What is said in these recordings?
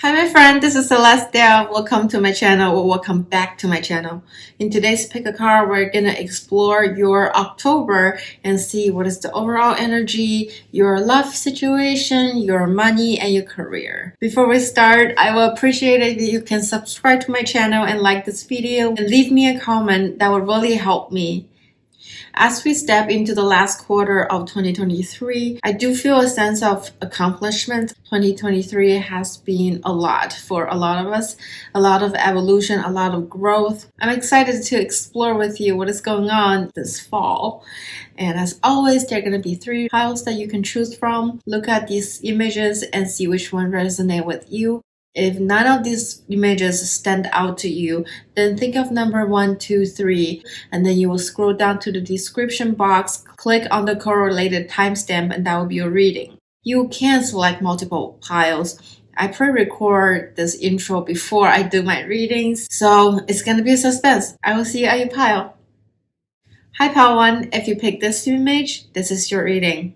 Hi my friend, this is Celestia. Welcome to my channel or welcome back to my channel. In today's pick a card, we're gonna explore your October and see what is the overall energy, your love situation, your money, and your career. Before we start, I will appreciate it if you can subscribe to my channel and like this video and leave me a comment. That would really help me. As we step into the last quarter of 2023, I do feel a sense of accomplishment. 2023 has been a lot for a lot of us, a lot of evolution, a lot of growth. I'm excited to explore with you what is going on this fall. And as always, there are going to be 3 piles that you can choose from. Look at these images and see which one resonates with you. If none of these images stand out to you, then think of number 1, 2, 3, and then you will scroll down to the description box, click on the correlated timestamp, and that will be your reading. You can select multiple piles. I pre-record this intro before I do my readings, so it's going to be a suspense. I will see you at your pile. Hi pile 1, if you pick this image, this is your reading.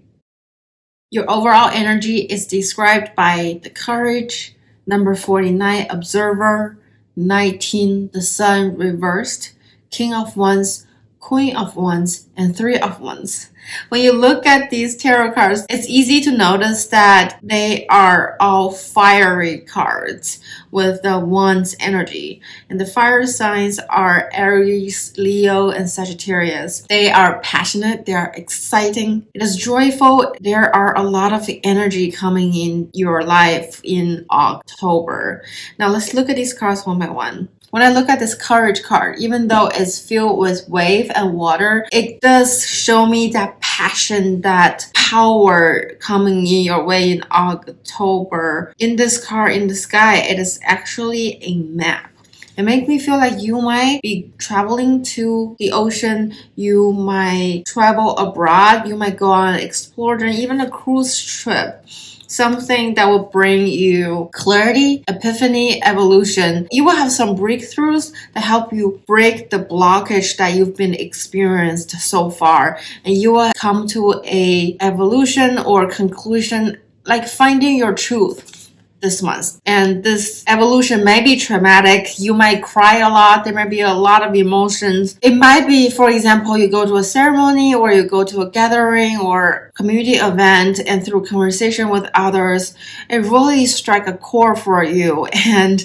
Your overall energy is described by the courage, number 49, Observer, 19, the Sun reversed, King of Wands, Queen of Wands, and 3 of Wands. When you look at these tarot cards, it's easy to notice that they are all fiery cards with the Wands energy. And the fire signs are Aries, Leo, and Sagittarius. They are passionate, they are exciting, it is joyful. There are a lot of energy coming in your life in October. Now let's look at these cards one by one. When I look at this courage card, even though it's filled with wave and water, it does show me that passion, that power coming in your way in October. In this card, in the sky, it is actually a map. It makes me feel like you might be traveling to the ocean, you might travel abroad, you might go on an exploration, even a cruise trip. Something that will bring you clarity, epiphany, evolution. You will have some breakthroughs that help you break the blockage that you've been experienced so far. And you will come to a evolution or conclusion, like finding your truth this month. And this evolution may be traumatic. You might cry a lot. There might be a lot of emotions. It might be, for example, you go to a ceremony or you go to a gathering or community event, and through conversation with others, it really strike a chord for you. And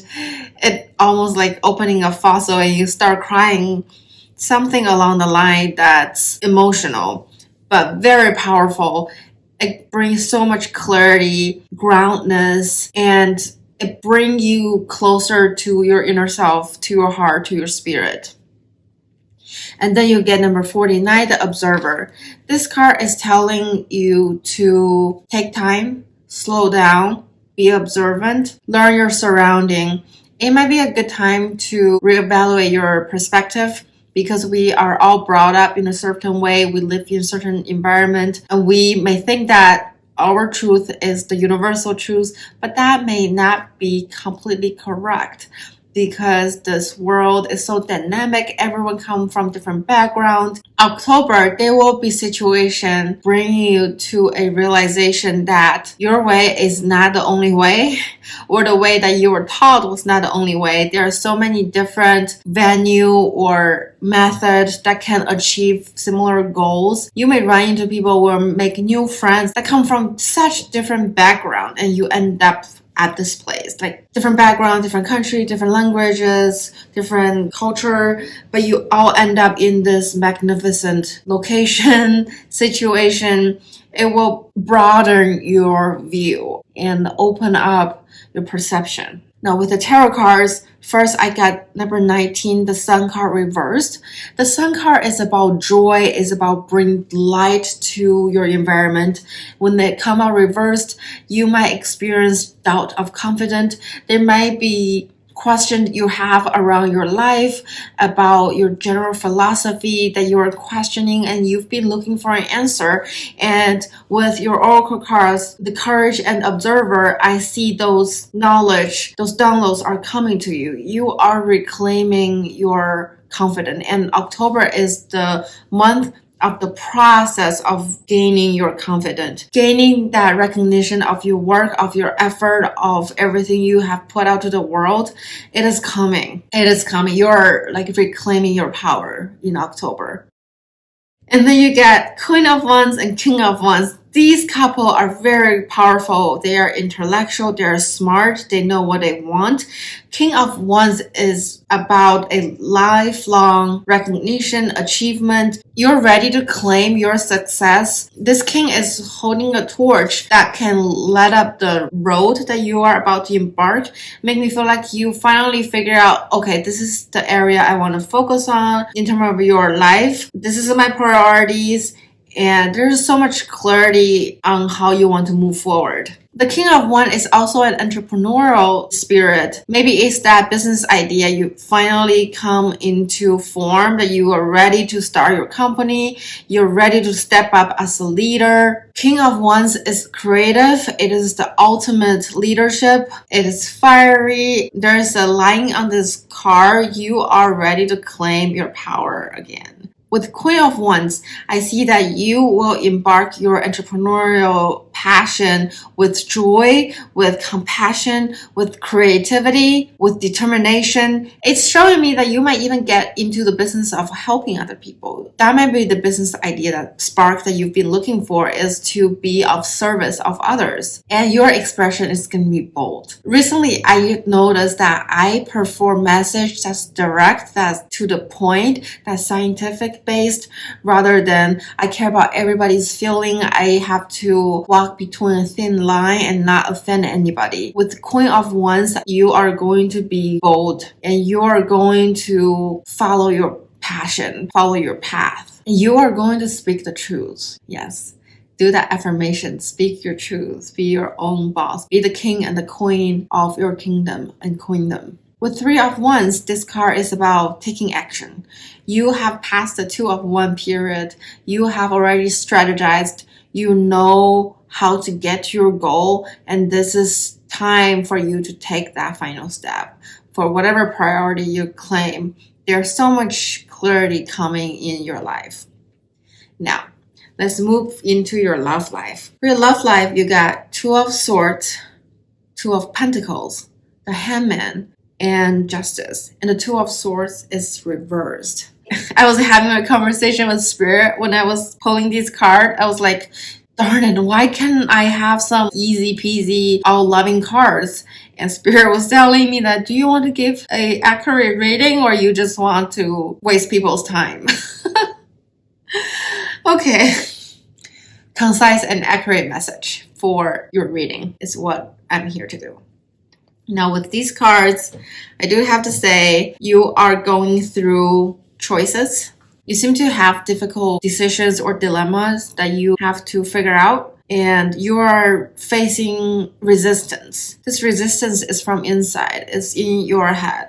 it almost like opening a faucet and you start crying, something along the line that's emotional, but very powerful. It brings so much clarity, groundness, and it brings you closer to your inner self, to your heart, to your spirit. And then you get number 49, the Observer. This card is telling you to take time, slow down, be observant, learn your surrounding. It might be a good time to reevaluate your perspective, because we are all brought up in a certain way, we live in a certain environment, and we may think that our truth is the universal truth, but that may not be completely correct, because this world is so dynamic. Everyone comes from different backgrounds. October, there will be situation bringing you to a realization that your way is not the only way, or the way that you were taught was not the only way. There are so many different venue or methods that can achieve similar goals. You may run into people or make new friends that come from such different background, and you end up at this place, like different background, different country, different languages, different culture, but you all end up in this magnificent location, situation. It will broaden your view and open up your perception. Now with the tarot cards, first I got number 19, the Sun card reversed. The Sun card is about joy, is about bringing light to your environment. When they come out reversed, you might experience doubt of confidence. There might be question you have around your life, about your general philosophy that you are questioning and you've been looking for an answer. And with your oracle cards, the courage and observer, I see those knowledge, those downloads are coming to you. You are reclaiming your confidence. And October is the month of the process of gaining your confidence, gaining that recognition of your work, of your effort, of everything you have put out to the world. It is coming. It is coming. You're like reclaiming your power in October. And then you get Queen of Wands and King of Wands. These couple are very powerful. They are intellectual. They are smart. They know what they want. King of Wands is about a lifelong recognition, achievement. You're ready to claim your success. This king is holding a torch that can light up the road that you are about to embark. Make me feel like you finally figure out, okay, this is the area I want to focus on in terms of your life. This is my priorities. And there's so much clarity on how you want to move forward. The King of Wands is also an entrepreneurial spirit. Maybe it's that business idea you finally come into form, that you are ready to start your company. You're ready to step up as a leader. King of Wands is creative. It is the ultimate leadership. It is fiery. There's a line on this card. You are ready to claim your power again. With Queen of Wands, I see that you will embark your entrepreneurial passion with joy, with compassion, with creativity, with determination. It's showing me that you might even get into the business of helping other people. That might be the business idea, that spark that you've been looking for, is to be of service of others. And your expression is going to be bold. Recently, I noticed that I prefer message that's direct, that's to the point, that's scientific based, rather than I care about everybody's feeling. I have to walk between a thin line and not offend anybody. With Queen of Wands, you are going to be bold and you are going to follow your passion, follow your path. And you are going to speak the truth. Yes. Do that affirmation. Speak your truth. Be your own boss. Be the king and the queen of your kingdom and queendom. With Three of Wands, this card is about taking action. You have passed the Two of Wands period. You have already strategized. You know how to get to your goal. And this is time for you to take that final step. For whatever priority you claim, there's so much clarity coming in your life. Now, let's move into your love life. For your love life, you got Two of Swords, Two of Pentacles, the Hangman, and Justice. And the Two of Swords is reversed. I was having a conversation with Spirit when I was pulling these cards. I was like, darn it, why can't I have some easy peasy, all loving cards? And Spirit was telling me that, do you want to give an accurate reading or you just want to waste people's time? Okay. Concise and accurate message for your reading is what I'm here to do. Now with these cards, I do have to say you are going through choices. You seem to have difficult decisions or dilemmas that you have to figure out. And you are facing resistance. This resistance is from inside. It's in your head.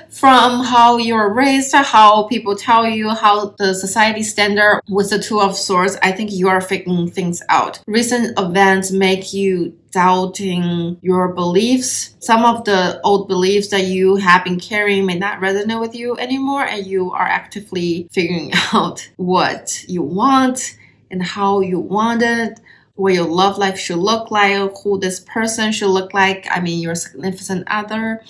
From how you're raised, how people tell you, how the society standard. With the Two of Swords, I think you are figuring things out. Recent events make you doubting your beliefs. Some of the old beliefs that you have been carrying may not resonate with you anymore, and you are actively figuring out what you want and how you want it, what your love life should look like, who this person should look like, your significant other.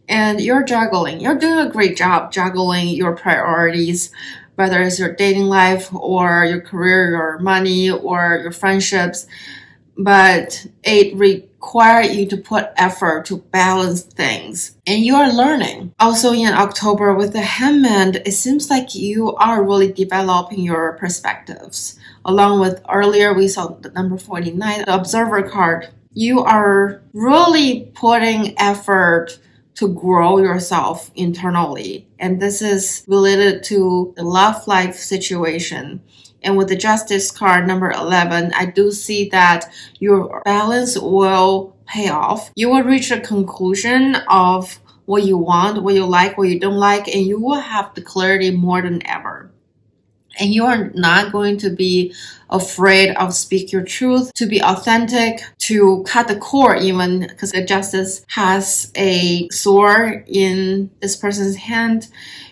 And you're juggling. You're doing a great job juggling your priorities, whether it's your dating life or your career, your money, or your friendships. But it requires you to put effort to balance things. And you are learning. Also in October with the Hangman, it seems like you are really developing your perspectives. Along with earlier, we saw the number 49, the Observer card. You are really putting effort to grow yourself internally. And this is related to the love life situation. And with the Justice card, number 11, I do see that your balance will pay off. You will reach a conclusion of what you want, what you like, what you don't like, and you will have the clarity more than ever. and you are not going to be afraid of speak your truth, to be authentic, to cut the cord even, because the justice has a sword in this person's hand.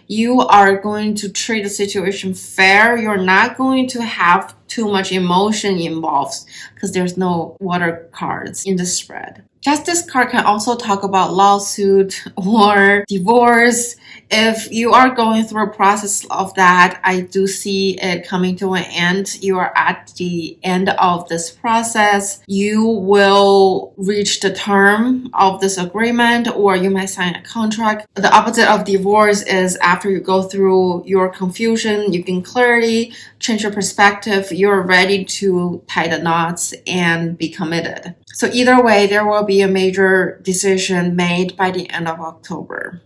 You are going to treat the situation fair. You're not going to have too much emotion involved because there's no water cards in the spread. Justice card can also talk about lawsuit or divorce. If you are going through a process of that, I do see it coming to an end. You are at the end of this process. You will reach the term of this agreement, or you might sign a contract. The opposite of divorce is after you go through your confusion, you gain clarity, change your perspective, you're ready to tie the knots and be committed. So either way, there will be a major decision made by the end of October.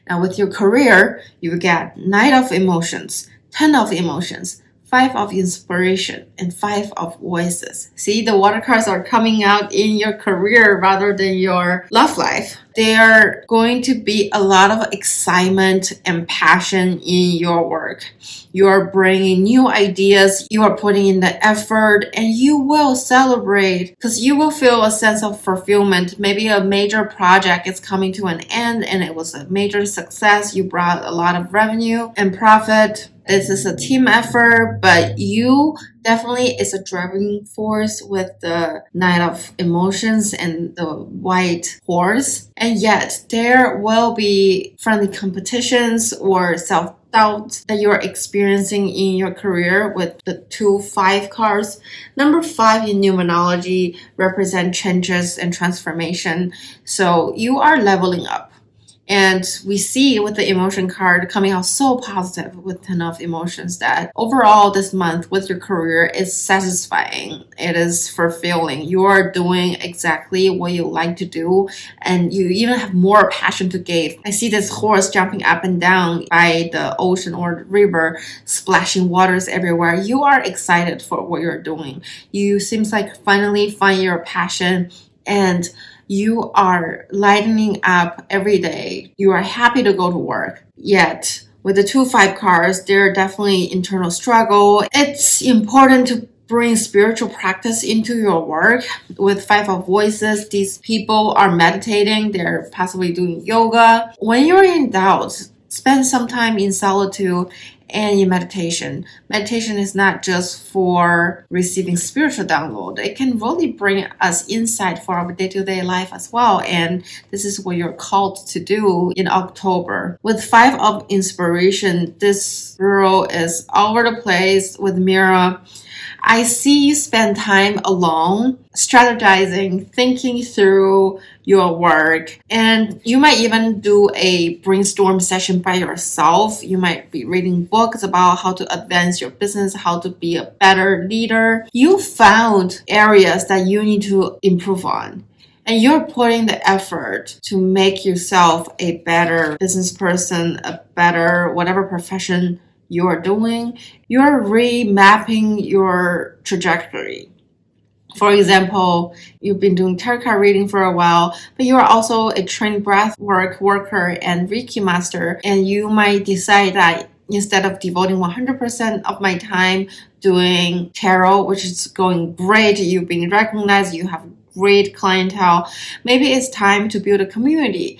Now with your career, you get Knight of Emotions, 10 of Emotions, 5 of Inspiration, and 5 of Voices. See, the water cards are coming out in your career rather than your love life. There going to be a lot of excitement and passion in your work. You are bringing new ideas, you are putting in the effort, and you will celebrate because you will feel a sense of fulfillment. Maybe a major project is coming to an end and it was a major success. You brought a lot of revenue and profit. This is a team effort, but you definitely is a driving force with the Knight of Emotions and the White Horse. And yet there will be friendly competitions or self-doubt that you're experiencing in your career with the 2-5 cards. Number 5 in numerology represent changes and transformation. So you are leveling up. And we see with the emotion card coming out so positive with 10 of Emotions that overall this month with your career is satisfying. It is fulfilling. You are doing exactly what you like to do, and you even have more passion to give. I see this horse jumping up and down by the ocean or the river, splashing waters everywhere. You are excited for what you're doing. You seems like finally find your passion, and you are lightening up every day. You are happy to go to work. Yet, with the 2-5 cards, there are definitely internal struggle. It's important to bring spiritual practice into your work. With 5 of Voices, these people are meditating. They're possibly doing yoga. When you're in doubt, spend some time in solitude and in meditation. Meditation is not just for receiving spiritual download. It can really bring us insight for our day-to-day life as well. And this is what you're called to do in October. With 5 of Inspiration, this girl is all over the place with Mira. I see you spend time alone, strategizing, thinking through your work, and you might even do a brainstorm session by yourself. You might be reading books about how to advance your business, how to be a better leader. You found areas that you need to improve on, and you're putting the effort to make yourself a better business person, a better whatever profession you're doing. You're remapping your trajectory. For example, you've been doing tarot card reading for a while, but you are also a trained breath worker and Reiki master, and you might decide that instead of devoting 100% of my time doing tarot, which is going great, you've been recognized, you have great clientele, maybe it's time to build a community.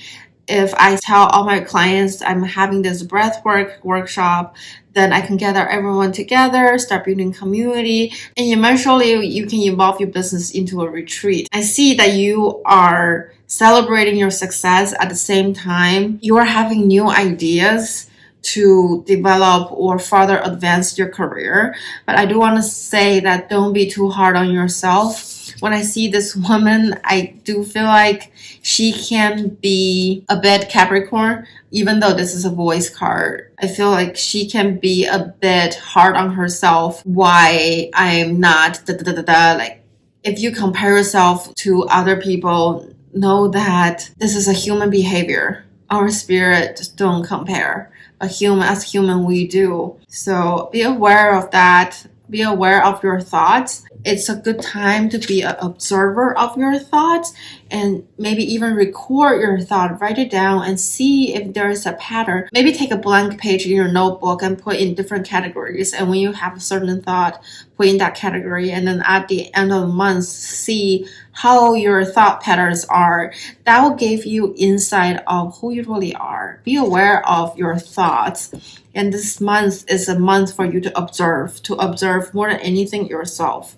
If I tell all my clients I'm having this breathwork workshop, then I can gather everyone together, start building community, and eventually you can evolve your business into a retreat. I see that you are celebrating your success at the same time. You are having new ideas to develop or further advance your career. But I do want to say that don't be too hard on yourself. When I see this woman, I do feel like she can be a bit Capricorn, even though this is a voice card. I feel like she can be a bit hard on herself. Why I'm not like, if you compare yourself to other people, know that this is a human behavior. Our spirit don't compare. As human we do. So be aware of that. Be aware of your thoughts. It's a good time to be an observer of your thoughts and maybe even record your thought, write it down and see if there is a pattern. Maybe take a blank page in your notebook and put in different categories. And when you have a certain thought, put in that category. And then at the end of the month, see how your thought patterns are. That will give you insight of who you really are. Be aware of your thoughts. And this month is a month for you to observe more than anything yourself.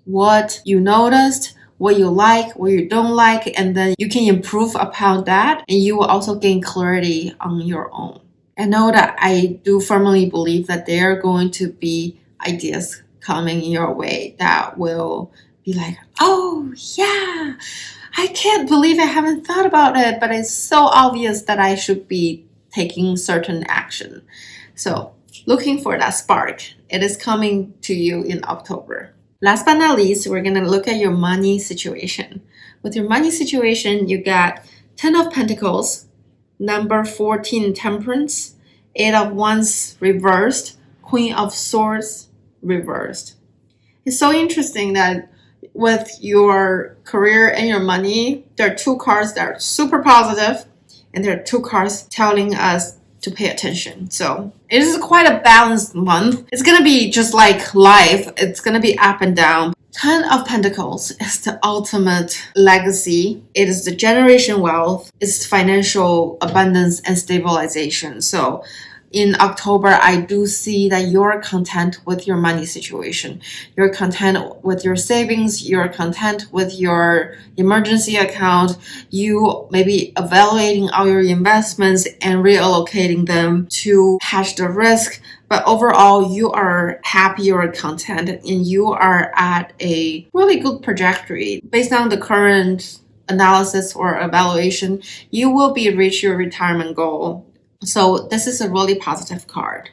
What you noticed, what you like, what you don't like, and then you can improve upon that, and you will also gain clarity on your own. I know that I do firmly believe that there are going to be ideas coming your way that will be like, oh yeah, I can't believe I haven't thought about it, but it's so obvious that I should be taking certain action. So looking for that spark. It is coming to you in October. Last but not least, we're going to look at your money situation. With your money situation, you got 10 of Pentacles, number 14, Temperance, 8 of Wands reversed, Queen of Swords reversed. It's so interesting that with your career and your money, there are two cards that are super positive, and there are two cards telling us to pay attention. So it is quite a balanced month. It's going to be just like life. It's going to be up and down. 10 of Pentacles is the ultimate legacy. It is the generation wealth. It's financial abundance and stabilization. So in October, I do see that you're content with your money situation. You're content with your savings. You're content with your emergency account. You may be evaluating all your investments and reallocating them to hedge the risk. But overall, you are happy, you're content, and you are at a really good trajectory. Based on the current analysis or evaluation, you will be reach your retirement goal. So this is a really positive card.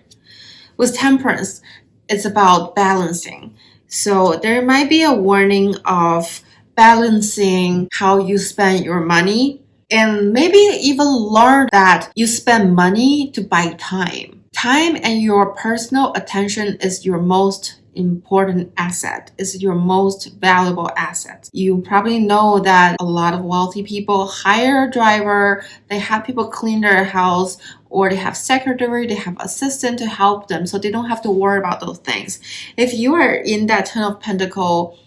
With Temperance, it's about balancing. So there might be a warning of balancing how you spend your money, and maybe even learn that you spend money to buy time. Time and your personal attention is your most important asset, is your most valuable asset. You probably know that a lot of wealthy people hire a driver, they have people clean their house, or they have secretary, they have assistant to help them, so they don't have to worry about those things. If you are in that 10 of Pentacles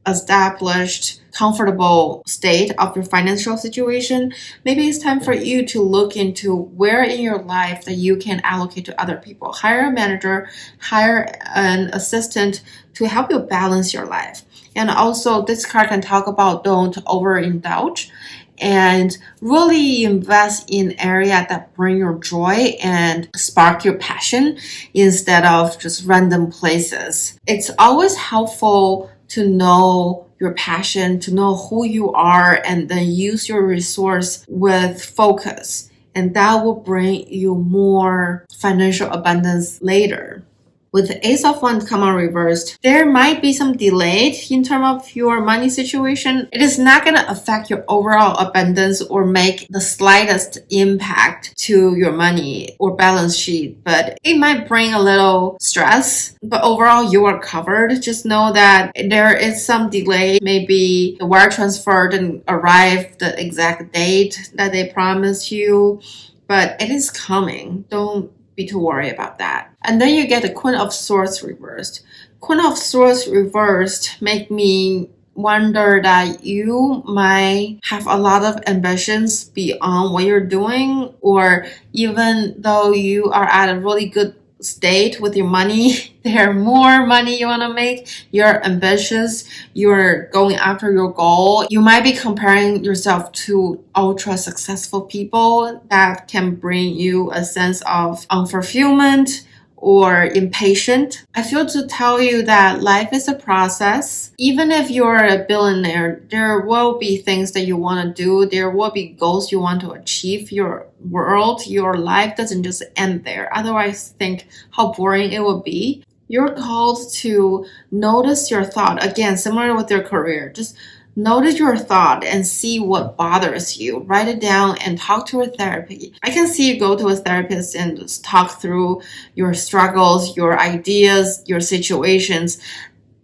established, comfortable state of your financial situation, maybe it's time for you to look into where in your life that you can allocate to other people. Hire a manager, hire an assistant to help you balance your life. And also, this card can talk about don't overindulge and really invest in areas that bring your joy and spark your passion instead of just random places. It's always helpful to know your passion, to know who you are, and then use your resource with focus. And that will bring you more financial abundance later. With the Ace of Wands come on reversed, there might be some delay in terms of your money situation. It is not going to affect your overall abundance or make the slightest impact to your money or balance sheet, but it might bring a little stress. But overall, you are covered. Just know that there is some delay. Maybe the wire transfer didn't arrive the exact date that they promised you, but it is coming. Don't be too worried about that. And then you get the Queen of Swords reversed. Queen of Swords reversed make me wonder that you might have a lot of ambitions beyond what you're doing, or even though you are at a really good state with your money, there are more money you want to make, you're ambitious, you're going after your goal. You might be comparing yourself to ultra successful people that can bring you a sense of unfulfillment or impatient. I feel to tell you that life is a process. Even if you're a billionaire, there will be things that you want to do. There will be goals you want to achieve. Your world, your life doesn't just end there. Otherwise, think how boring it would be. You're called to notice your thought. Again, similar with your career. Just Notice your thought and see what bothers you. Write it down and talk to a therapist. I can see you go to a therapist and just talk through your struggles, your ideas, your situations.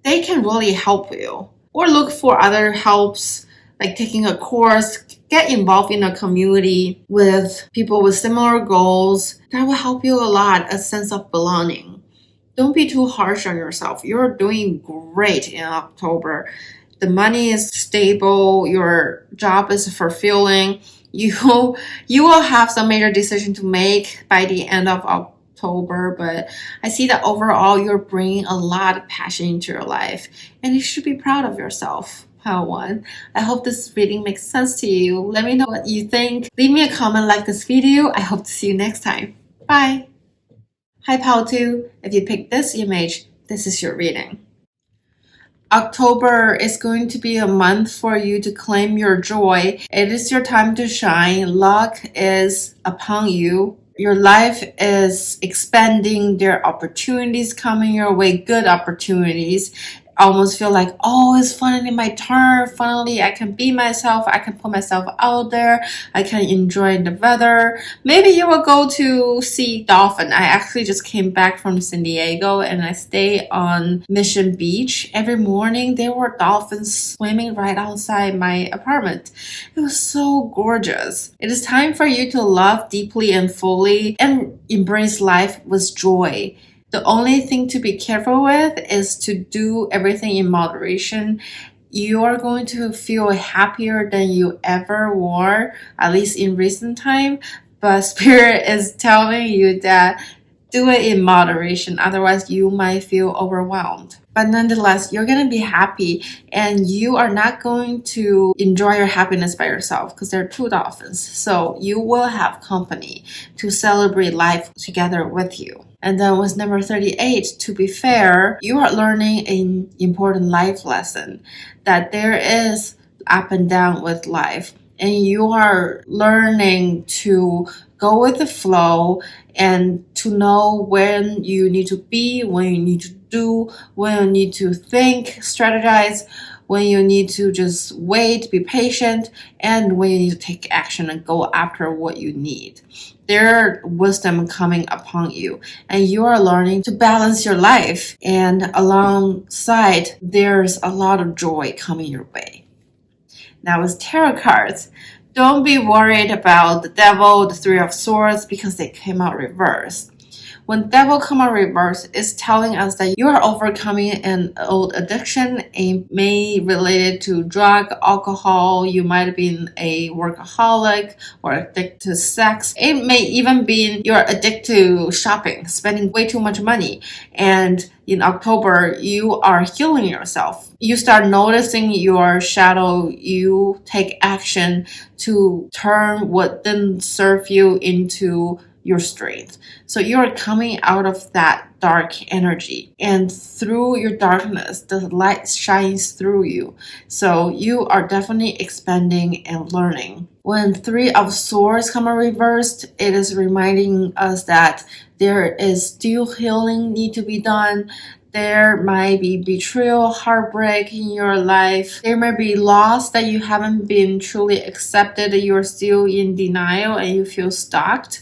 They can really help you. Or look for other helps, like taking a course. Get involved in a community with people with similar goals. That will help you a lot, a sense of belonging. Don't be too harsh on yourself. You're doing great in October. The money is stable, your job is fulfilling. You will have some major decision to make by the end of October, but I see that overall you're bringing a lot of passion into your life, and you should be proud of yourself. Pile 1. I hope this reading makes sense to you. Let me know what you think. Leave me a comment, like this video. I hope to see you next time. Bye. Hi Pile 2. If you picked this image, this is your reading. October is going to be a month for you to claim your joy. It is your time to shine. Luck is upon you. Your life is expanding. There are opportunities coming your way, good opportunities. Almost feel like, oh, it's finally my turn. Finally, I can be myself. I can put myself out there. I can enjoy the weather. Maybe you will go to see dolphin. I actually just came back from San Diego and I stay on Mission Beach. Every morning, there were dolphins swimming right outside my apartment. It was so gorgeous. It is time for you to love deeply and fully and embrace life with joy. The only thing to be careful with is to do everything in moderation. You are going to feel happier than you ever were, at least in recent time. But Spirit is telling you that do it in moderation. Otherwise, you might feel overwhelmed. But nonetheless, you're going to be happy and you are not going to enjoy your happiness by yourself because there are 2 dolphins. So you will have company to celebrate life together with you. And then with number 38, to be fair, you are learning an important life lesson that there is up and down with life. And you are learning to go with the flow and to know when you need to be, when you need to do, when you need to think, strategize, when you need to just wait, be patient, and when you need to take action and go after what you need. There's wisdom coming upon you, and you are learning to balance your life. And alongside, there's a lot of joy coming your way. Now with tarot cards, don't be worried about the devil, the 3 of swords, because they came out reversed. When devil come out reverse, it's telling us that you are overcoming an old addiction. It may related to drug, alcohol. You might have been a workaholic or addicted to sex. It may even be you're addicted to shopping, spending way too much money. And in October, you are healing yourself. You start noticing your shadow. You take action to turn what didn't serve you into your strength. So you're coming out of that dark energy, and through your darkness, the light shines through you. So you are definitely expanding and learning. When 3 of swords come out reversed, it is reminding us that there is still healing need to be done. There might be betrayal, heartbreak in your life. There might be loss that you haven't been truly accepted. You're still in denial and you feel stuck.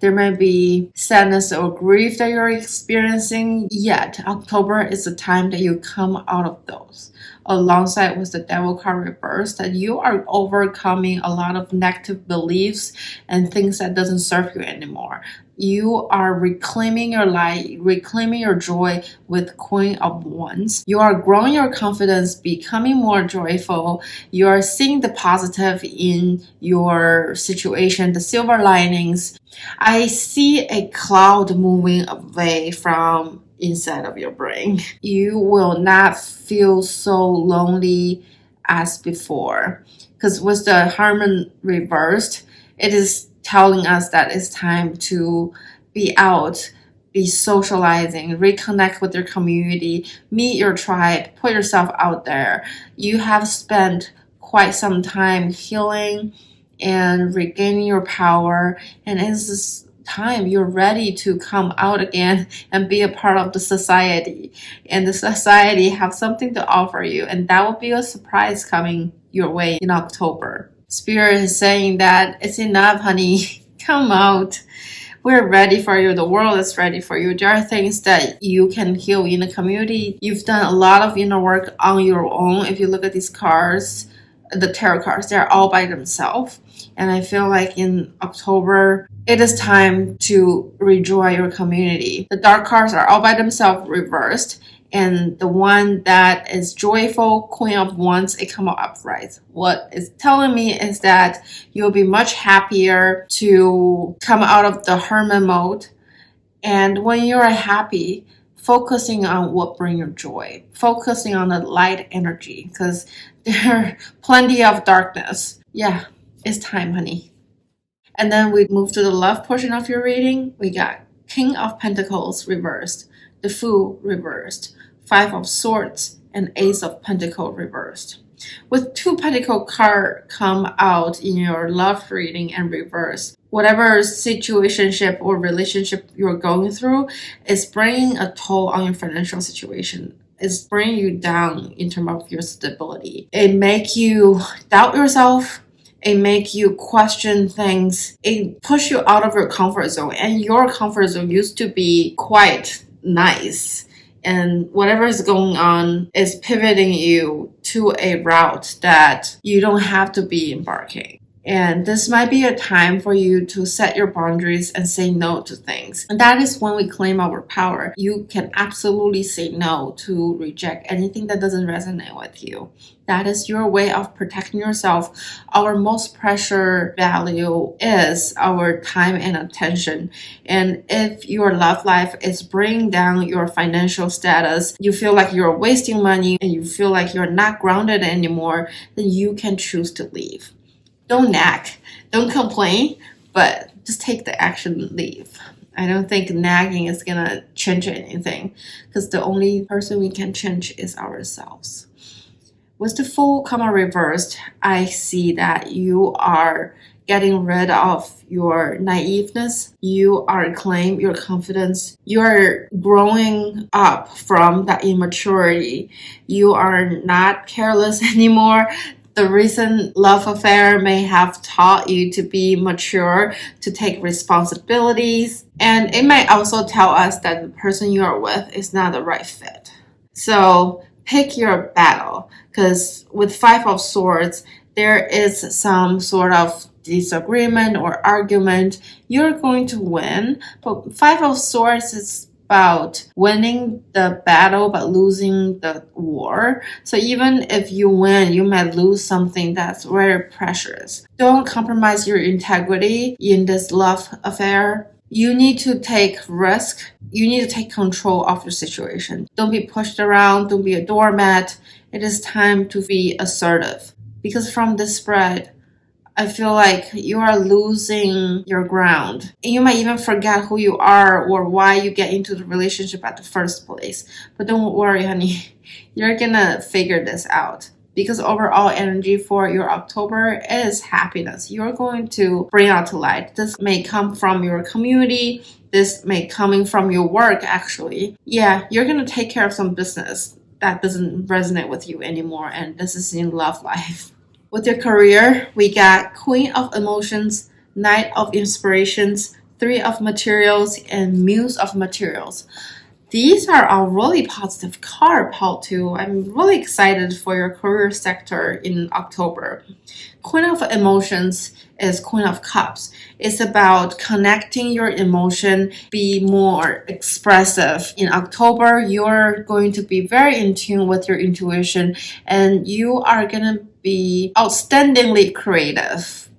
There might be sadness or grief that you're experiencing. Yet, October is the time that you come out of those. Alongside with the devil card reverse, that you are overcoming a lot of negative beliefs and things that doesn't serve you anymore. You are reclaiming your light, reclaiming your joy with Queen of Wands. You are growing your confidence, becoming more joyful. You are seeing the positive in your situation, the silver linings. I see a cloud moving away from inside of your brain. You will not feel so lonely as before. Because with the Harmony reversed, it is telling us that it's time to be out, be socializing, reconnect with your community, meet your tribe, put yourself out there. You have spent quite some time healing and regaining your power, and it's time you're ready to come out again and be a part of the society, and the society have something to offer you, and that will be a surprise coming your way in October. Spirit is saying that it's enough, honey. Come out. We're ready for you. The world is ready for you. There are things that you can heal in the community. You've done a lot of inner work on your own. If you look at these cards, the tarot cards, they're all by themselves. And I feel like in October, it is time to rejoin your community. The dark cards are all by themselves reversed. And the one that is joyful, Queen of Wands, it come out upright. What it's telling me is that you'll be much happier to come out of the hermit mode. And when you're happy, focusing on what brings you joy, focusing on the light energy, because there are plenty of darkness. Yeah, it's time, honey. And then we move to the love portion of your reading. We got King of Pentacles reversed, the Fool reversed, Five of Swords, and Ace of Pentacles reversed. With two Pentacle card come out in your love reading and reverse, whatever situationship or relationship you're going through is bringing a toll on your financial situation. It's bringing you down in terms of your stability. It make you doubt yourself. It make you question things. It push you out of your comfort zone. And your comfort zone used to be quite nice. And whatever is going on is pivoting you to a route that you don't have to be embarking. And this might be a time for you to set your boundaries and say no to things. And that is when we claim our power. You can absolutely say no to reject anything that doesn't resonate with you. That is your way of protecting yourself. Our most precious value is our time and attention. And if your love life is bringing down your financial status, you feel like you're wasting money and you feel like you're not grounded anymore, then you can choose to leave. Don't nag, don't complain, but just take the action and leave. I don't think nagging is gonna change anything, because the only person we can change is ourselves. With the Fool comma reversed, I see that you are getting rid of your naiveness. You are claiming your confidence. You are growing up from that immaturity. You are not careless anymore. The recent love affair may have taught you to be mature, to take responsibilities, and it might also tell us that the person you are with is not the right fit. So pick your battle, because with Five of Swords, there is some sort of disagreement or argument. You're going to win, but Five of Swords is about winning the battle but losing the war. So even if you win, you might lose something that's very precious. Don't compromise your integrity in this love affair. You need to take risk. You need to take control of your situation. Don't be pushed around. Don't be a doormat. It is time to be assertive. Because from this spread, I feel like you are losing your ground. And you might even forget who you are or why you get into the relationship at the first place. But don't worry, honey. You're gonna figure this out. Because overall energy for your October is happiness. You're going to bring out to light. This may come from your community. This may coming from your work, actually. Yeah, you're gonna take care of some business that doesn't resonate with you anymore. And this is in love life. With your career, we got Queen of Emotions, Knight of Inspirations, Three of Materials, and Muse of Materials. These are all really positive cards, Paul, too. I'm really excited for your career sector in October. Queen of Emotions is Queen of Cups. It's about connecting your emotion, be more expressive. In October, you're going to be very in tune with your intuition, and you are going to be outstandingly creative.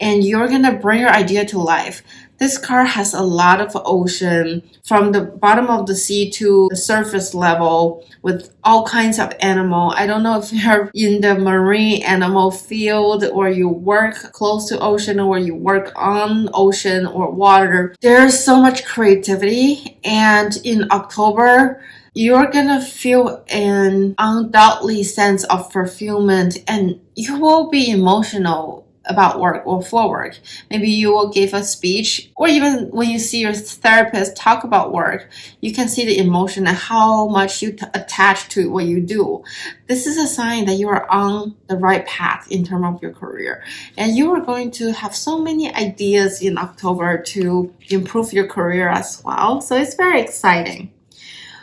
And you're going to bring your idea to life. This card has a lot of ocean, from the bottom of the sea to the surface level, with all kinds of animal. I don't know if you're in the marine animal field, or you work close to ocean, or you work on ocean or water. There's so much creativity, and in October, you're gonna feel an undoubtedly sense of fulfillment, and you will be emotional about work or for work. Maybe you will give a speech, or even when you see your therapist talk about work, you can see the emotion and how much you attach to what you do. This is a sign that you are on the right path in terms of your career. And you are going to have so many ideas in October to improve your career as well. So it's very exciting.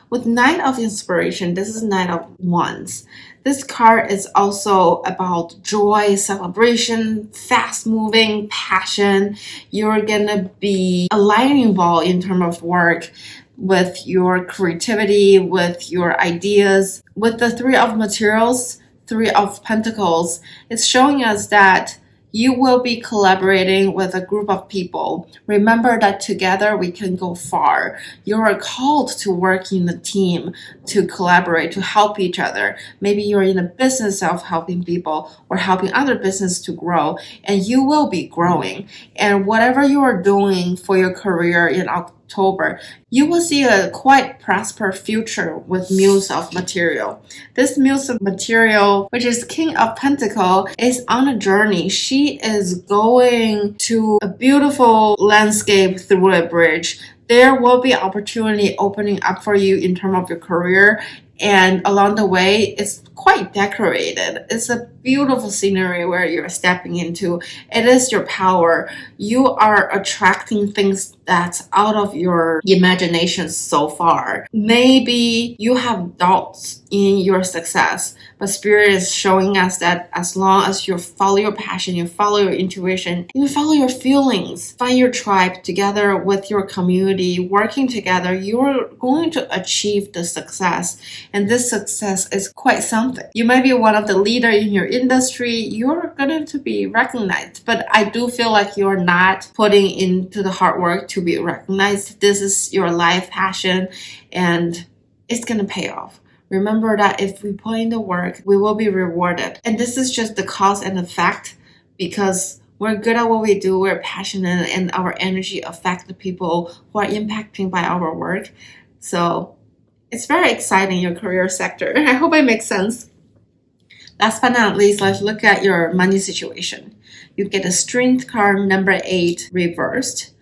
With Knight of Inspiration, this is Knight of Wands. This card is also about joy, celebration, fast-moving, passion. You're gonna be a lightning ball in terms of work with your creativity, with your ideas. With the Three of Materials, Three of Pentacles, it's showing us that you will be collaborating with a group of people. Remember that together we can go far. You are called to work in a team, to collaborate, to help each other. Maybe you're in a business of helping people or helping other business to grow, and you will be growing. And whatever you are doing for your career in October, you will see a quite prosperous future with Muse of Material. This Muse of Material, which is King of Pentacle, is on a journey. She is going to a beautiful landscape through a bridge. There will be opportunity opening up for you in terms of your career, and along the way, it's quite decorated. It's a beautiful scenery where you're stepping into. It is your power. You are attracting things that's out of your imagination so far. Maybe you have doubts in your success, but Spirit is showing us that as long as you follow your passion, you follow your intuition, you follow your feelings, find your tribe together with your community, working together, you're going to achieve the success. And this success is quite something. You might be one of the leaders in your industry. You're going to be recognized, but I do feel like you're not putting into the hard work to be recognized. This is your life passion, and it's going to pay off. Remember that if we put in the work, we will be rewarded. And this is just the cause and effect, because we're good at what we do, we're passionate, and our energy affects the people who are impacted by our work. So it's very exciting, your career sector. I hope it makes sense. Last but not least, let's look at your money situation. You get the Strength card, number 8, reversed.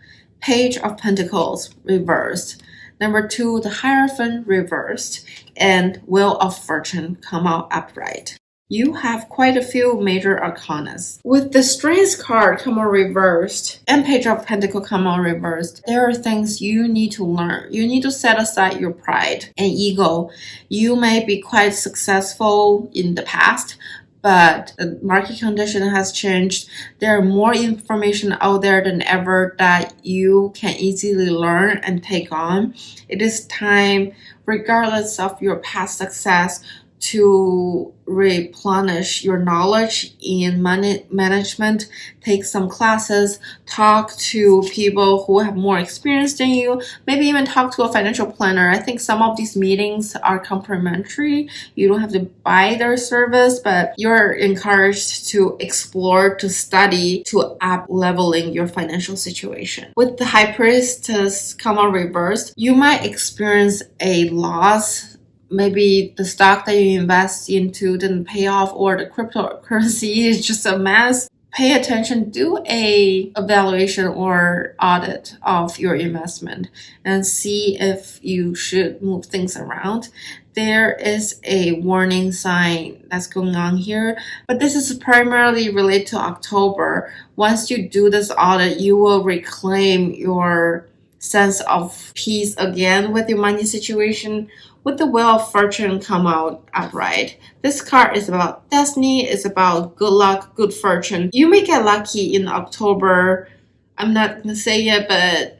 Page of Pentacles, reversed. Number 2, the Hierophant, reversed. And Wheel of Fortune come out upright. You have quite a few major arcanas. With the Strength card come out reversed and Page of Pentacles come out reversed, there are things you need to learn. You need to set aside your pride and ego. You may be quite successful in the past, but the market condition has changed. There are more information out there than ever that you can easily learn and take on. It is time, regardless of your past success, to replenish your knowledge in money management, take some classes, talk to people who have more experience than you, maybe even talk to a financial planner. I think some of these meetings are complimentary. You don't have to buy their service, but you're encouraged to explore, to study, to up leveling your financial situation. With the High Priestess come out reversed, you might experience a loss. Maybe the stock that you invest into didn't pay off, or the cryptocurrency is just a mess. Pay attention, do a evaluation or audit of your investment and see if you should move things around. There is a warning sign that's going on here, but this is primarily related to October. Once you do this audit, you will reclaim your sense of peace again with your money situation. With the Wheel of Fortune come out upright. This card is about destiny, it's about good luck, good fortune. You may get lucky in October. I'm not going to say yet, but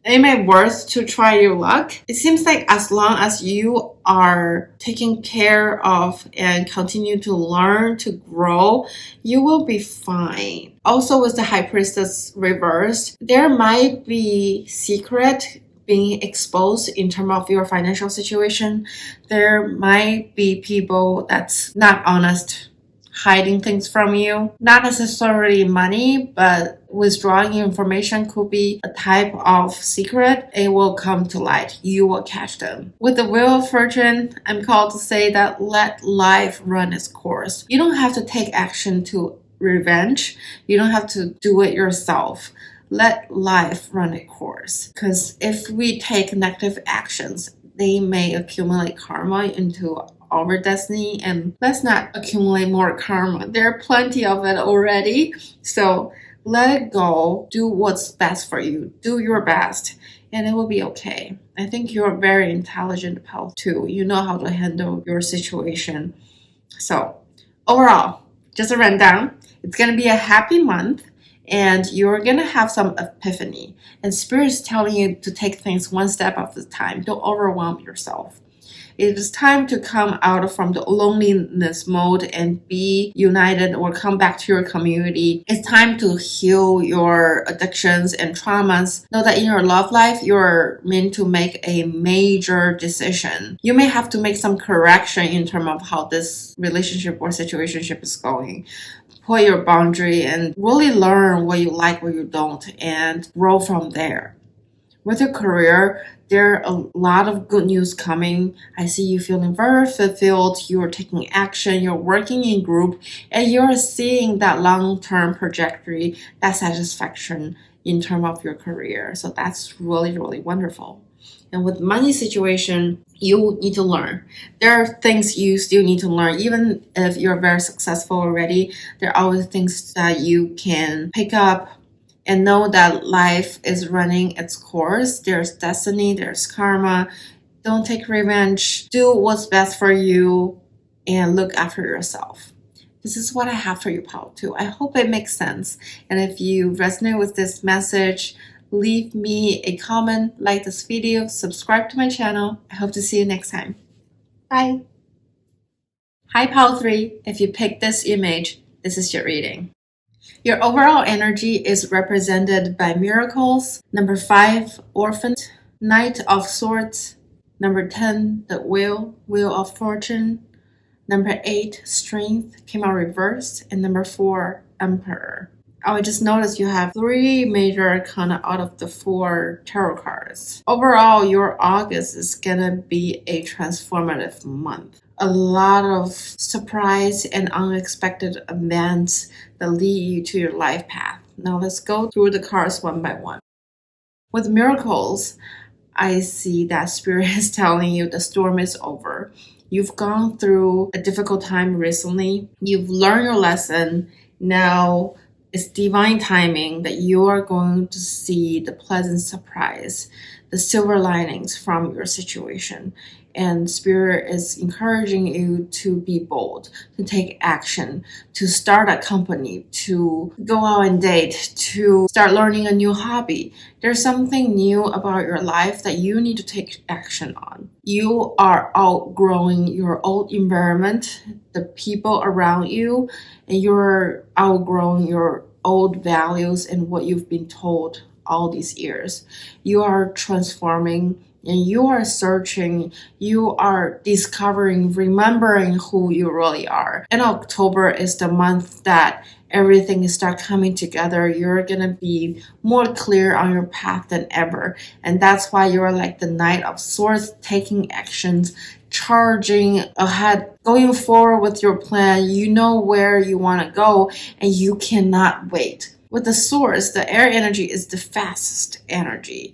it may be worth to try your luck. It seems like as long as you are taken care of and continue to learn, to grow, you will be fine. Also with the High Priestess reversed, there might be secret being exposed in terms of your financial situation. There might be people that's not honest, hiding things from you. Not necessarily money, but withdrawing information could be a type of secret. It will come to light. You will catch them. With the Wheel of Fortune, I'm called to say that let life run its course. You don't have to take action to revenge. You don't have to do it yourself. Let life run its course. Because if we take negative actions, they may accumulate karma into our destiny, and let's not accumulate more karma. There are plenty of it already. So let it go. Do what's best for you. Do your best, and it will be okay. I think you're very intelligent, pal, too. You know how to handle your situation. So overall, just a rundown. It's going to be a happy month, and you're going to have some epiphany. And Spirit is telling you to take things one step at a time. Don't overwhelm yourself. It is time to come out from the loneliness mode and be united or come back to your community. It's time to heal your addictions and traumas. Know that in your love life, you're meant to make a major decision. You may have to make some correction in terms of how this relationship or situationship is going. Put your boundary and really learn what you like, what you don't, and grow from there. With your career, there are a lot of good news coming. I see you feeling very fulfilled. You're taking action. You're working in group, and you're seeing that long-term trajectory, that satisfaction in terms of your career. So that's really, really wonderful. And with money situation, you need to learn. There are things you still need to learn. Even if you're very successful already, there are always things that you can pick up and know that life is running its course. There's destiny, there's karma. Don't take revenge. Do what's best for you and look after yourself. This is what I have for you, Paul, too. I hope it makes sense. And if you resonate with this message, leave me a comment, like this video, subscribe to my channel. I hope to see you next time. Bye. Hi, Pal 3. If you picked this image, this is your reading. Your overall energy is represented by miracles. Number 5, Orphan. Knight of Swords. Number 10, the Wheel of Fortune. Number 8, Strength, came out reversed. And number 4, Emperor. I just noticed you have 3 major kind of out of the 4 tarot cards. Overall, your August is gonna be a transformative month. A lot of surprise and unexpected events that lead you to your life path. Now let's go through the cards one by one. With miracles, I see that Spirit is telling you the storm is over. You've gone through a difficult time recently. You've learned your lesson. Now it's divine timing that you are going to see the pleasant surprise, the silver linings from your situation. And Spirit is encouraging you to be bold, to take action, to start a company, to go out and date, to start learning a new hobby. There's something new about your life that you need to take action on. You are outgrowing your old environment, the people around you, and you're outgrowing your old values and what you've been told all these years. You are transforming and you are searching, you are discovering, remembering who you really are. And October is the month that everything is start coming together. You're gonna be more clear on your path than ever. And that's why you're like the Knight of Swords, taking actions, charging ahead, going forward with your plan. You know where you want to go and you cannot wait. With the Swords, the air energy is the fastest energy.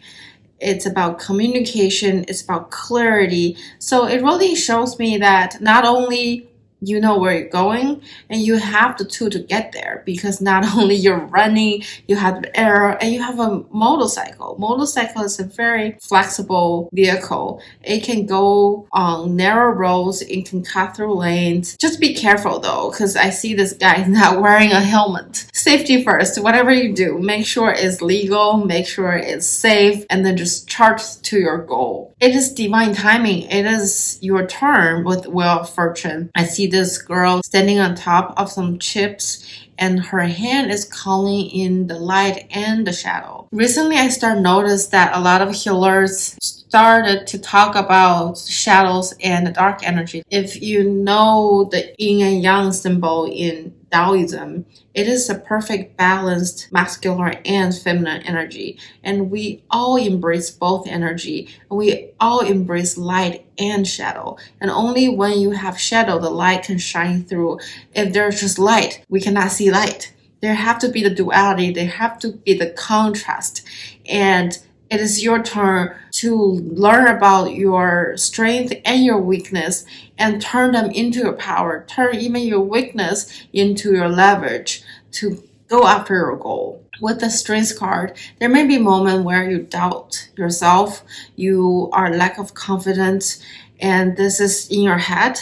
It's about communication, it's about clarity. So it really shows me that not only you know where you're going and you have the tool to get there, because not only you're running, you have the air and you have a motorcycle. Motorcycle is a very flexible vehicle. It can go on narrow roads, it can cut through lanes. Just be careful though, because I see this guy not wearing a helmet. Safety first. Whatever you do, make sure it's legal, make sure it's safe, and then just charge to your goal. It is divine timing. It is your turn with Wheel of Fortune. I see this girl standing on top of some chips and her hand is calling in the light and the shadow. Recently, I started notice that a lot of healers started to talk about shadows and the dark energy. If you know the yin and yang symbol in Taoism, it is a perfect balanced masculine and feminine energy. And we all embrace both energy. And we all embrace light and shadow. And only when you have shadow, the light can shine through. If there's just light, we cannot see light. There have to be the duality. There have to be the contrast. And it is your turn to learn about your strength and your weakness and turn them into your power. Turn even your weakness into your leverage to go after your goal. With the strength card, there may be a moment where you doubt yourself, you are lack of confidence, and this is in your head.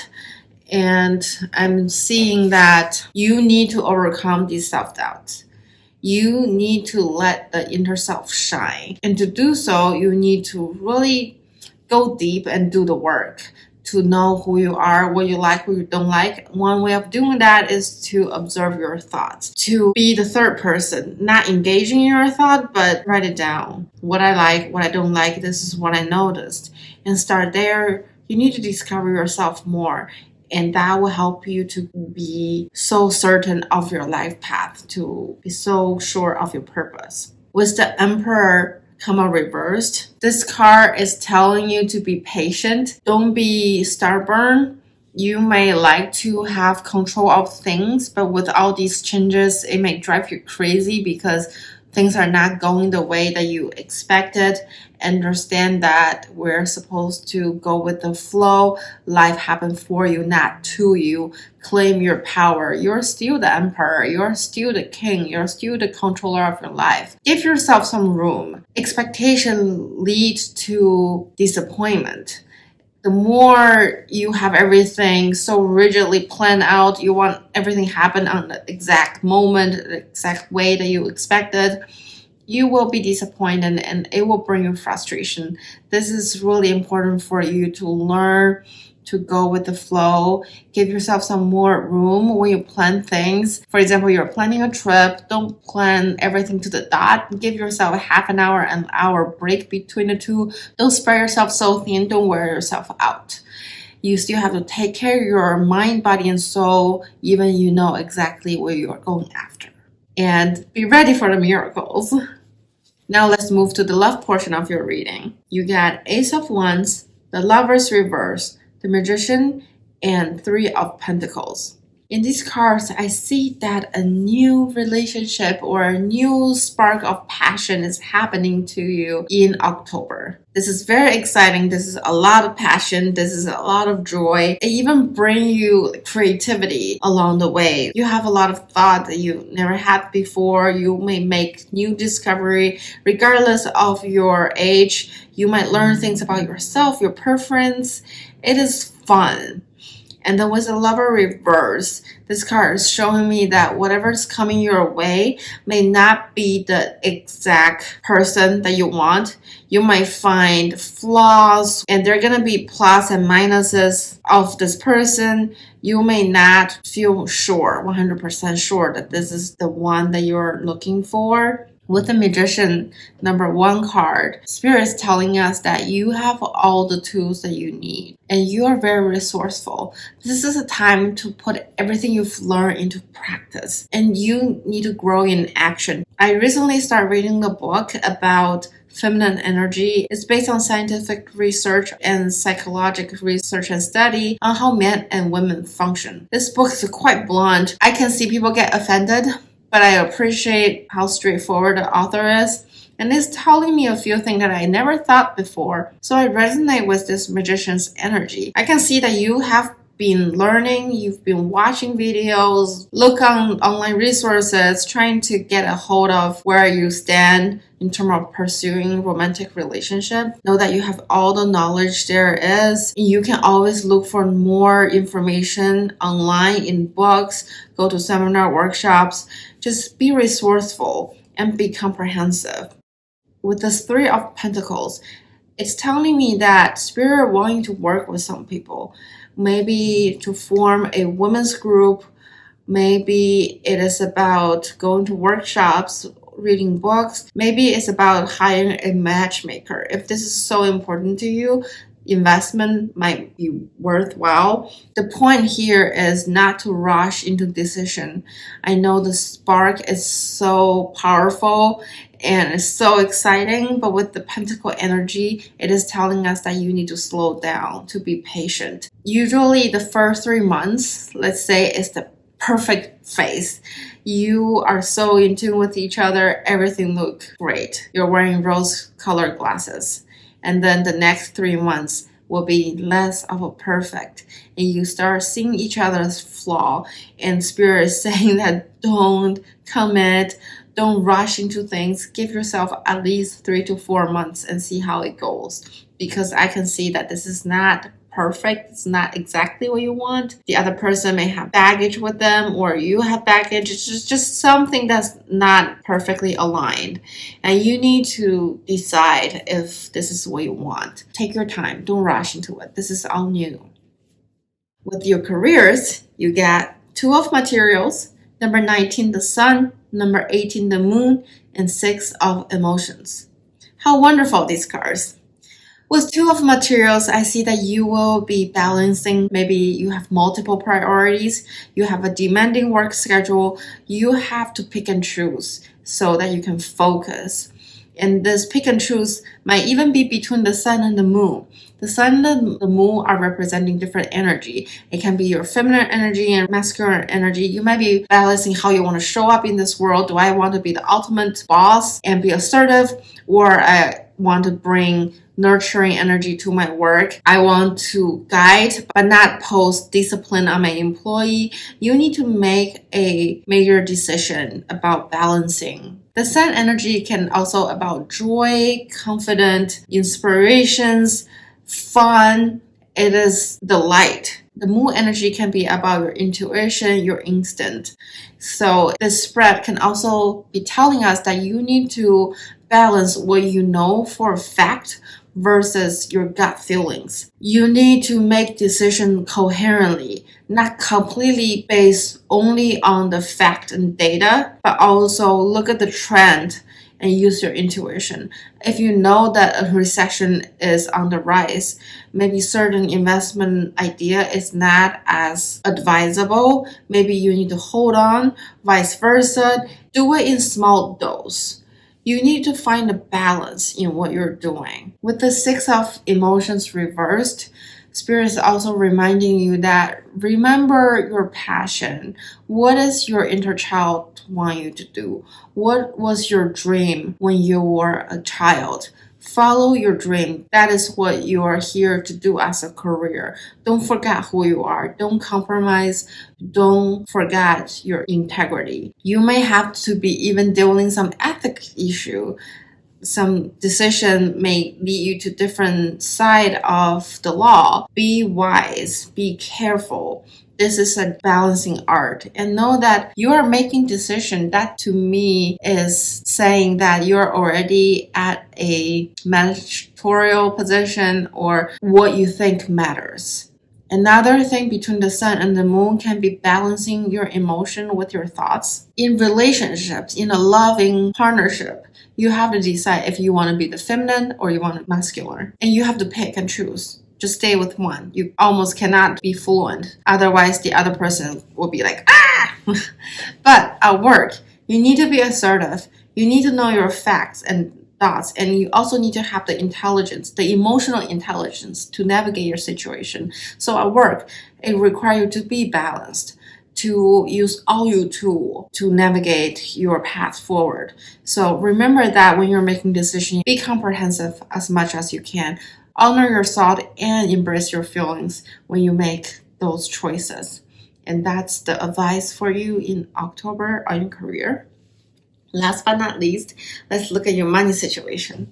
And I'm seeing that you need to overcome these self-doubts. You need to let the inner self shine. And to do so, you need to really go deep and do the work to know who you are, what you like, what you don't like. One way of doing that is to observe your thoughts, to be the third person, not engaging in your thought, but write it down. What I like, what I don't like, this is what I noticed. And start there. You need to discover yourself more. And that will help you to be so certain of your life path, to be so sure of your purpose. With the Emperor come out reversed, this card is telling you to be patient. Don't be stubborn. You may like to have control of things, but with all these changes, it may drive you crazy because things are not going the way that you expected. Understand that we're supposed to go with the flow. Life happens for you, not to you. Claim your power. You're still the emperor. You're still the king. You're still the controller of your life. Give yourself some room. Expectation leads to disappointment. The more you have everything so rigidly planned out, you want everything happen on the exact moment, the exact way that you expected, you will be disappointed and it will bring you frustration. This is really important for you to learn to go with the flow. Give yourself some more room when you plan things. For example, you're planning a trip. Don't plan everything to the dot. Give yourself a half an hour break between the two. Don't spread yourself so thin. Don't wear yourself out. You still have to take care of your mind, body, and soul, even you know exactly where you are going after. And be ready for the miracles. Now let's move to the love portion of your reading. You got Ace of Wands, the Lover's Reverse, the Magician, and Three of Pentacles. In these cards, I see that a new relationship or a new spark of passion is happening to you in October. This is very exciting. This is a lot of passion. This is a lot of joy. It even brings you creativity along the way. You have a lot of thought that you never had before. You may make new discovery regardless of your age. You might learn things about yourself, your preference. It is fun. And then with the Lover Reverse, this card is showing me that whatever is coming your way may not be the exact person that you want. You might find flaws, and there are going to be plus and minuses of this person. You may not feel sure, 100% sure that this is the one that you're looking for. With the Magician number 1 card, Spirit is telling us that you have all the tools that you need and you are very resourceful. This is a time to put everything you've learned into practice and you need to grow in action. I recently started reading the book about feminine energy. It's based on scientific research and psychological research and study on how men and women function. This book is quite blunt. I can see people get offended, but I appreciate how straightforward the author is. And it's telling me a few things that I never thought before. So I resonate with this magician's energy. I can see that you have been learning, you've been watching videos, look on online resources, trying to get a hold of where you stand in terms of pursuing romantic relationship. Know that you have all the knowledge there is. You can always look for more information online in books, go to seminar workshops. Just be resourceful and be comprehensive. With this Three of Pentacles, it's telling me that Spirit wanting to work with some people. Maybe to form a women's group. Maybe it is about going to workshops reading books. Maybe it's about hiring a matchmaker. If this is so important to you, investment might be worthwhile. The point here is not to rush into decision. I know the spark is so powerful and it's so exciting, but with the pentacle energy, it is telling us that you need to slow down, to be patient. Usually the first 3 months, let's say, is the perfect phase. You are so in tune with each other, everything looks great. You're wearing rose-colored glasses. And then the next 3 months will be less of a perfect. And you start seeing each other's flaw. And Spirit is saying that don't commit, don't rush into things. Give yourself at least 3 to 4 months and see how it goes. Because I can see that this is not perfect. It's not exactly what you want. The other person may have baggage with them, or you have baggage. It's just something that's not perfectly aligned. And you need to decide if this is what you want. Take your time. Don't rush into it. This is all new. With your careers, you get 2 of materials, number 19, the sun, number 18, the moon, and 6 of emotions. How wonderful these cards. With 2 of materials, I see that you will be balancing. Maybe you have multiple priorities. You have a demanding work schedule. You have to pick and choose so that you can focus. And this pick and choose might even be between the sun and the moon. The sun and the moon are representing different energy. It can be your feminine energy and masculine energy. You might be balancing how you want to show up in this world. Do I want to be the ultimate boss and be assertive, or I want to bring nurturing energy to my work? I want to guide but not pose discipline on my employee. You need to make a major decision about balancing. The sun energy can also about joy, confidence, inspirations, fun. It is the light. The moon energy can be about your intuition, your instinct. So this spread can also be telling us that you need to balance what you know for a fact versus your gut feelings. You need to make decisions coherently, not completely based only on the fact and data, but also look at the trend and use your intuition. If you know that a recession is on the rise, maybe certain investment idea is not as advisable. Maybe you need to hold on, vice versa. Do it in small dose. You need to find a balance in what you're doing. With the 6 of emotions reversed, Spirit is also reminding you that remember your passion. What does your inner child want you to do? What was your dream when you were a child? Follow your dream. That is what you are here to do as a career. Don't forget who you are. Don't compromise. Don't forget your integrity. You may have to be even dealing some ethic issue. Some decision may lead you to different side of the law. Be wise. Be careful. This is a balancing art, and know that you are making decision. That to me is saying that you're already at a managerial position or what you think matters. Another thing between the sun and the moon can be balancing your emotion with your thoughts. In relationships, in a loving partnership, you have to decide if you want to be the feminine or you want to masculine. And you have to pick and choose. Just stay with one. You almost cannot be fluent. Otherwise, the other person will be like, ah! But at work, you need to be assertive. You need to know your facts and thoughts. And you also need to have the intelligence, the emotional intelligence to navigate your situation. So at work, it requires you to be balanced, to use all your tools to navigate your path forward. So remember that when you're making decisions, be comprehensive as much as you can. Honor your thought and embrace your feelings when you make those choices. And that's the advice for you in October on your career. Last but not least, let's look at your money situation.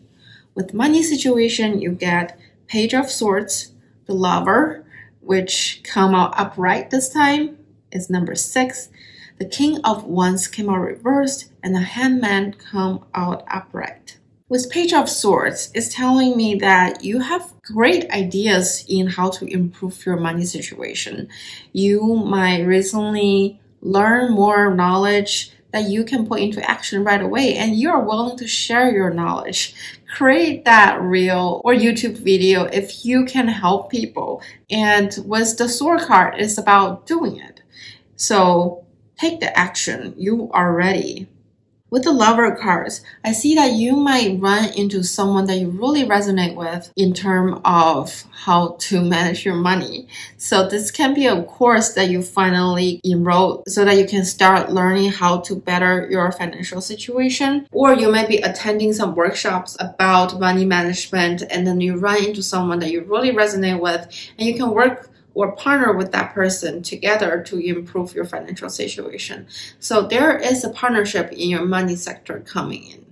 With money situation, you get Page of Swords, the Lover, which come out upright this time, is number 6. The King of Wands came out reversed, and the Hangman come out upright. With Page of Swords, it's telling me that you have great ideas in how to improve your money situation. You might recently learn more knowledge that you can put into action right away, and you're willing to share your knowledge. Create that reel or YouTube video if you can help people. And with the sword card, it's about doing it. So take the action. You are ready. With the lover cards, I see that you might run into someone that you really resonate with in terms of how to manage your money. So this can be a course that you finally enroll so that you can start learning how to better your financial situation. Or you might be attending some workshops about money management, and then you run into someone that you really resonate with, and you can work or partner with that person together to improve your financial situation. So there is a partnership in your money sector coming in.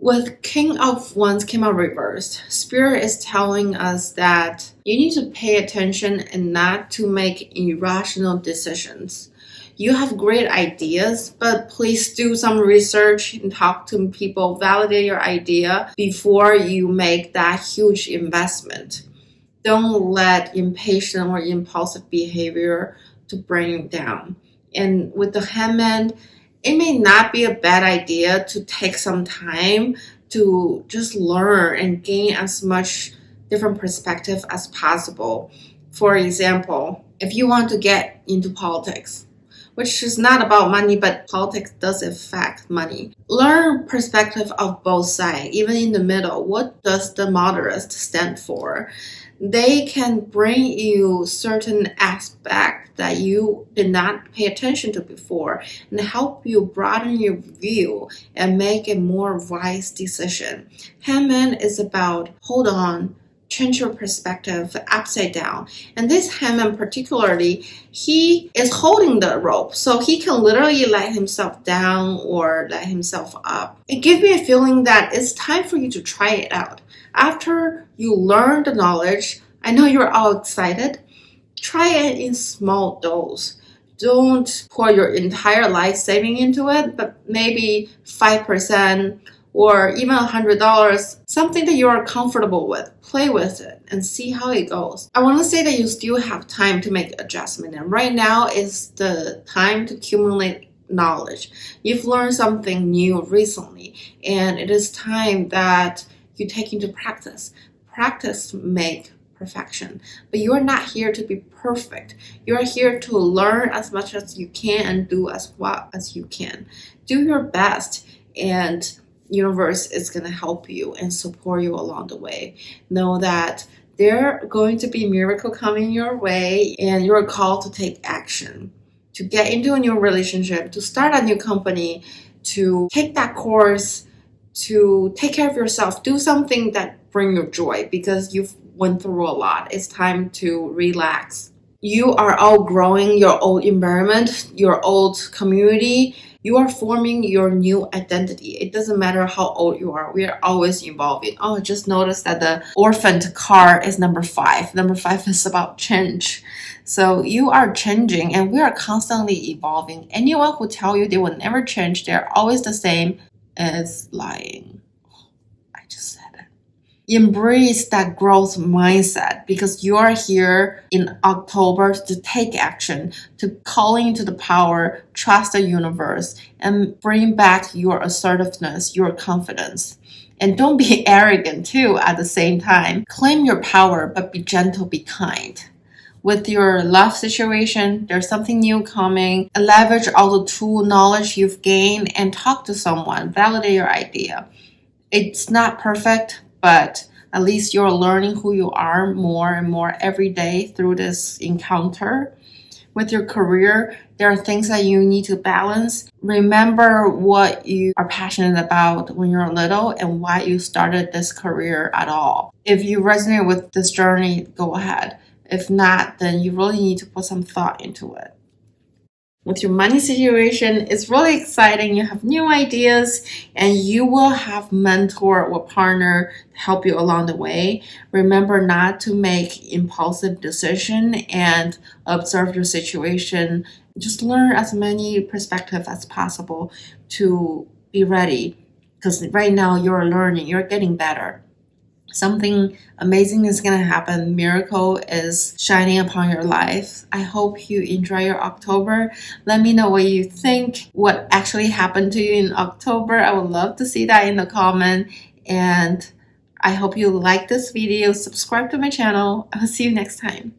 With King of Wands came out reversed, Spirit is telling us that you need to pay attention and not to make irrational decisions. You have great ideas, but please do some research and talk to people, validate your idea before you make that huge investment. Don't let impatient or impulsive behavior to bring you down. And with the Hangman, it may not be a bad idea to take some time to just learn and gain as much different perspective as possible. For example, if you want to get into politics, which is not about money, but politics does affect money. Learn perspective of both sides, even in the middle. What does the moderate stand for? They can bring you certain aspects that you did not pay attention to before and help you broaden your view and make a more wise decision. Hangman is about hold on, change your perspective upside down. And this Hangman particularly, he is holding the rope, so he can literally let himself down or let himself up. It gives me a feeling that it's time for you to try it out. After you learn the knowledge, I know you're all excited, try it in small doses. Don't pour your entire life saving into it, but maybe 5% or even $100, something that you are comfortable with. Play with it and see how it goes. I want to say that you still have time to make adjustment, and right now is the time to accumulate knowledge. You've learned something new recently, and it is time that you take into practice. Practice make perfection. But you are not here to be perfect. You are here to learn as much as you can and do as well as you can. Do your best, and universe is going to help you and support you along the way. Know that there are going to be miracles coming your way, and you're called to take action, to get into a new relationship, to start a new company, to take that course, to take care of yourself. Do something that brings you joy because you've went through a lot. It's time to relax. You are all growing your old environment, your old community. You are forming your new identity. It doesn't matter how old you are. We are always evolving. Oh, I just noticed that the orphaned card is number 5. Number 5 is about change. So you are changing, and we are constantly evolving. Anyone who tell you they will never change, they're always the same, is lying. I just said it. Embrace that growth mindset, because you are here in October to take action, to call into the power, trust the universe, and bring back your assertiveness, your confidence. And don't be arrogant too at the same time. Claim your power, but be gentle, be kind. With your love situation, there's something new coming. Leverage all the tool knowledge you've gained and talk to someone. Validate your idea. It's not perfect, but at least you're learning who you are more and more every day through this encounter. With your career, there are things that you need to balance. Remember what you are passionate about when you're little and why you started this career at all. If you resonate with this journey, go ahead. If not, then you really need to put some thought into it. With your money situation, it's really exciting. You have new ideas, and you will have mentor or partner to help you along the way. Remember not to make impulsive decision and observe your situation. Just learn as many perspectives as possible to be ready, because right now you're learning, you're getting better. something amazing is going to happen. Miracle is shining upon your life. I hope you enjoy your October. Let me know what you think, what actually happened to you in October. I would love to see that in the comment. And I hope you like this video. Subscribe to my channel. I'll see you next time.